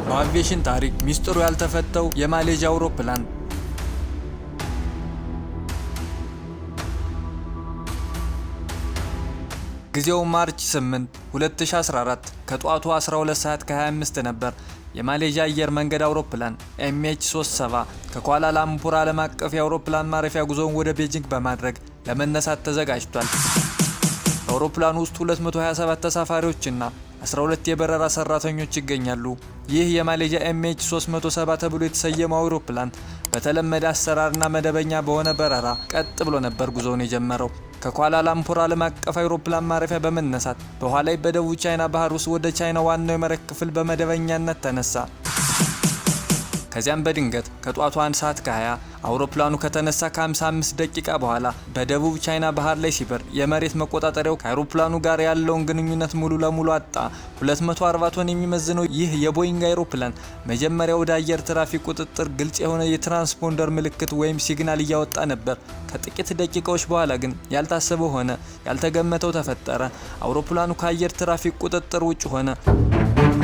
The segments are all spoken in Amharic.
በአቪዬሽን ታሪክ ሚስጥሩ ያልተፈተው የማሌዥያ አውሮፕላን ጊዜው ማርች 8 2014 ከጧቱ 12 ሰዓት ከ25 ነበር። የማሌዥያ አየር መንገድ አውሮፕላን MH370 ከኳላላምፑር ዓለም አቀፍ የአውሮፕላን ማረፊያ ጉዞውን ወደ ቤጂንግ በማድረግ ለመነሳት ተዘጋጅቷል። በአውሮፕላኑ ውስጥ 227 ተሳፋሪዎችና 12 የበረራ ሰራተኞች ይገኛሉ። ይህ የማሌዥያ MH370 ተብሎ የተሰየመው አውሮፕላን በተለመደ አሰራርና መደበኛ በሆነ በረራ ቀጥ ብሎ ነበር ጉዞውን የጀመረው። ከኳላላምፑር ዓለም አቀፍ አውሮፕላን ማረፊያ በመነሳት በኋላ በደቡብ ቻይና ባህር ውስጥ ወደ ቻይና ዋናው የመሬት ክፍል በመደበኛነት ተነሳ። ከዚያም በድንገት ከጧቱ 1 ሰዓት ከ20 አውሮፕላኑ ከተነሳ ከ55 ደቂቃ በኋላ በደቡብ ቻይና ባህር ላይ ሲበር የመሬት መቆጣጠሪያው ከአውሮፕላኑ ጋር ያለውን ግንኙነት ሙሉ ለሙሉ አጣ። 240 ቶን የሚመዝነው ይህ የቦይንግ አውሮፕላን መጀመሪያ ወደ አየር ትራፊክ ቁጥጥር ግልጽ የሆነ የትራንስፖንደር ምልክት ወይም ሲግናል እያወጣ ነበር። ከጥቂት ደቂቃዎች በኋላ ግን ያልታሰበው ሆነ። ያልተገመተው ተፈጠረ። አውሮፕላኑ ከአየር ትራፊክ ቁጥጥር ውጭ ሆነ።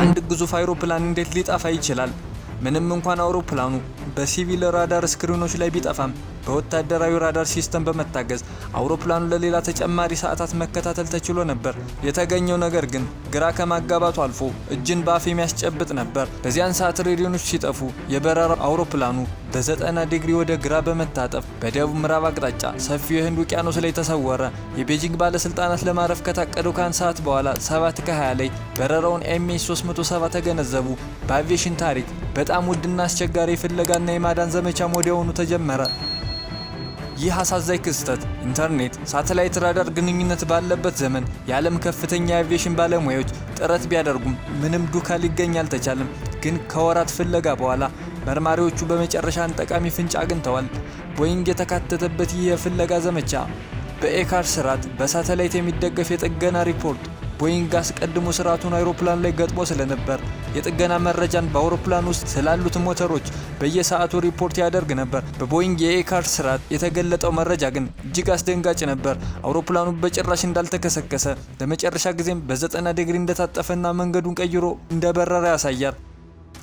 አንድ ግዙፍ አውሮፕላን እንዴት ሊጠፋ ይችላል? ምንም እንኳን አውሮፕላኑ በሲቪል ራዳር ስክሪኖች ላይ ቢጠፋም በወታደራዊ ራዳር ሲስተም በመታገዝ አውሮፕላኑ ለሌላ ተጨማሪ ሰዓታት መከታተል ተችሎ ነበር። የተገኘው ነገር ግን ግራ ከማጋባቱ አልፎ እጅን በአፍ የሚያስጨብጥ ነበር። በዚያን ሰዓት ሬዲዮኖች ሲጠፉ የበረራ አውሮፕላኑ በ90 ዲግሪ ወደ ግራ በመታጠፍ በደቡብ ምዕራብ አቅጣጫ ሰፊው የህንድ ውቅያኖስ ላይ ተሰወረ። የቤጂንግ ባለስልጣናት ለማረፍ ከታቀደው ከአንድ ሰዓት በኋላ 7 ከ20 ላይ በረራውን MH370 ተገነዘቡ። በአቪዬሽን ታሪክ በጣም ውድና አስቸጋሪ ፍለጋና የማዳን ዘመቻ ወዲያውኑ ተጀመረ። ይህ አሳዛኝ ክስተት ኢንተርኔት፣ ሳተላይት፣ ራዳር ግንኙነት ባለበት ዘመን የዓለም ከፍተኛ የአቪዬሽን ባለሙያዎች ጥረት ቢያደርጉም ምንም ዱካ ሊገኝ አልተቻለም። ግን ከወራት ፍለጋ በኋላ መርማሪዎቹ በመጨረሻ ጠቃሚ ፍንጭ አግኝተዋል። ቦይንግ የተካተተበት ይህ የፍለጋ ዘመቻ በኤካር ስርዓት በሳተላይት የሚደገፍ የጥገና ሪፖርት ቦይንግ አስቀድሞ ስርዓቱን አውሮፕላን ላይ ገጥሞ ስለነበር የጥገና መረጃን በአውሮፕላን ውስጥ ስላሉት ሞተሮች በየሰዓቱ ሪፖርት ያደርግ ነበር። በቦይንግ የኤካር ስርዓት የተገለጠው መረጃ ግን እጅግ አስደንጋጭ ነበር። አውሮፕላኑ በጭራሽ እንዳልተከሰከሰ፣ ለመጨረሻ ጊዜም በ90 ዲግሪ እንደታጠፈና መንገዱን ቀይሮ እንደበረረ ያሳያል።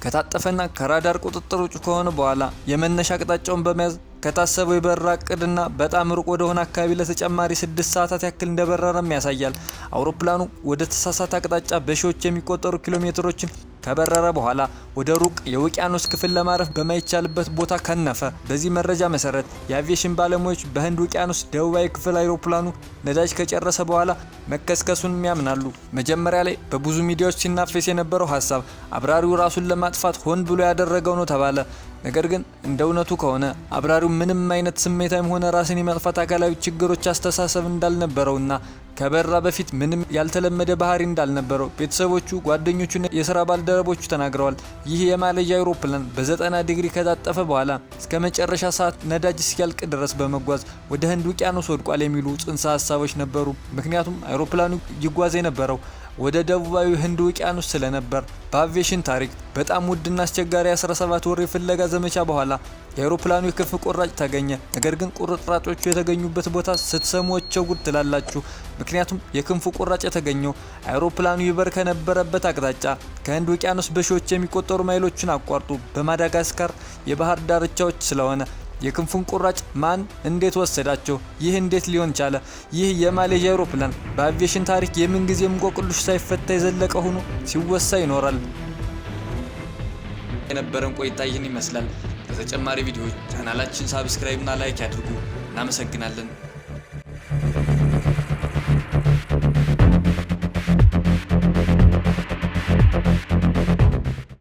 ከታጠፈና ከራዳር ቁጥጥር ውጭ ከሆነ በኋላ የመነሻ አቅጣጫውን በመያዝ ከታሰበው የበረራ እቅድና በጣም ሩቅ ወደ ሆነ አካባቢ ለተጨማሪ 6 ሰዓታት ያክል እንደበረረም ያሳያል። አውሮፕላኑ ወደ ተሳሳተ አቅጣጫ በሺዎች የሚቆጠሩ ኪሎሜትሮችን ከበረረ በኋላ ወደ ሩቅ የውቅያኖስ ክፍል ለማረፍ በማይቻልበት ቦታ ከነፈ። በዚህ መረጃ መሰረት የአቪዬሽን ባለሙያዎች በህንድ ውቅያኖስ ደቡባዊ ክፍል አውሮፕላኑ ነዳጅ ከጨረሰ በኋላ መከስከሱን ያምናሉ። መጀመሪያ ላይ በብዙ ሚዲያዎች ሲናፈስ የነበረው ሀሳብ አብራሪው ራሱን ለማጥፋት ሆን ብሎ ያደረገው ነው ተባለ። ነገር ግን እንደ እውነቱ ከሆነ አብራሪው ምንም አይነት ስሜታዊም ሆነ ራስን የማጥፋት አካላዊ ችግሮች አስተሳሰብ እንዳልነበረውና ከበረራ በፊት ምንም ያልተለመደ ባህሪ እንዳልነበረው ቤተሰቦቹ፣ ጓደኞቹና የሥራ ባልደረቦቹ ተናግረዋል። ይህ የማሌዥያ አውሮፕላን በ90 ዲግሪ ከታጠፈ በኋላ እስከ መጨረሻ ሰዓት ነዳጅ እስኪያልቅ ድረስ በመጓዝ ወደ ህንድ ውቅያኖስ ወድቋል የሚሉ ጽንሰ ሀሳቦች ነበሩ። ምክንያቱም አውሮፕላኑ ይጓዝ የነበረው ወደ ደቡባዊ ህንድ ውቅያኖስ ስለነበር። በአቪዬሽን ታሪክ በጣም ውድና አስቸጋሪ 17 ወር የፍለጋ ዘመቻ በኋላ የአውሮፕላኑ የክንፍ ቁራጭ ተገኘ። ነገር ግን ቁርጥራጮቹ የተገኙበት ቦታ ስትሰሙቸው ጉድ ትላላችሁ። ምክንያቱም የክንፉ ቁራጭ የተገኘው አውሮፕላኑ ይበር ከነበረበት አቅጣጫ ከህንድ ውቅያኖስ በሺዎች የሚቆጠሩ ማይሎችን አቋርጦ በማዳጋስካር የባህር ዳርቻዎች ስለሆነ የክንፉን ቁራጭ ማን እንዴት ወሰዳቸው? ይህ እንዴት ሊሆን ቻለ? ይህ የማሌዥያ አውሮፕላን በአቪዬሽን ታሪክ የምንጊዜም እንቆቅልሽ ሳይፈታ የዘለቀ ሆኖ ሲወሳ ይኖራል። የነበረን ቆይታ ይህን ይመስላል። ለተጨማሪ ቪዲዮዎች ቻናላችን ሳብስክራይብ እና ላይክ ያድርጉ። እናመሰግናለን።